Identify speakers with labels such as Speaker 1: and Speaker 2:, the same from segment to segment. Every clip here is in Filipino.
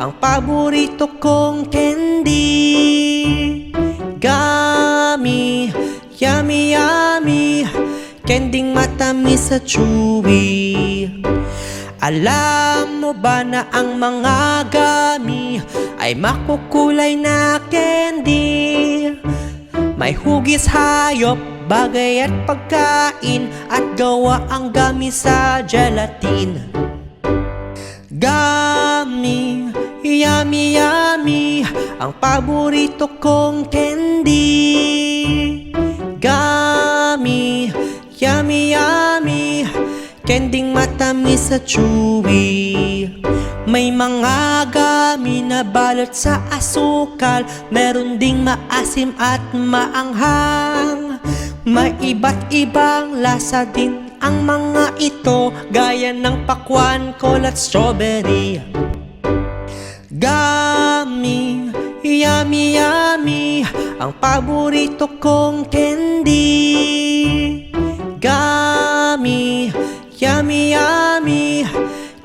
Speaker 1: ang paborito kong candy. Gummy, yummy yummy, kending matamis at chewy. Alam mo ba na ang mga gummy ay makukulay na candy? May hugis hayop, bagay at pagkain, at gawa ang gummy sa gelatin. Gummy, yummy yummy, ang paborito kong candy. Gummy, yummy yummy, kending matamis at chewy. May mga gummy na balot sa asukal, meron ding maasim at maanghang. May iba't ibang lasa din ang mga ito, gaya ng pakwan, cola at strawberry. Gummy, yummy yummy, ang paborito kong candy. Gummy, yummy yummy,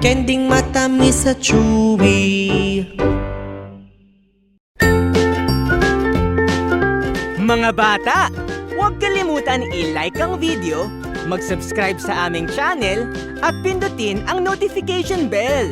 Speaker 1: kending matamis at chewy.
Speaker 2: Mga bata, huwag kalimutan i-like ang video, mag-subscribe sa aming channel, at pindutin ang notification bell.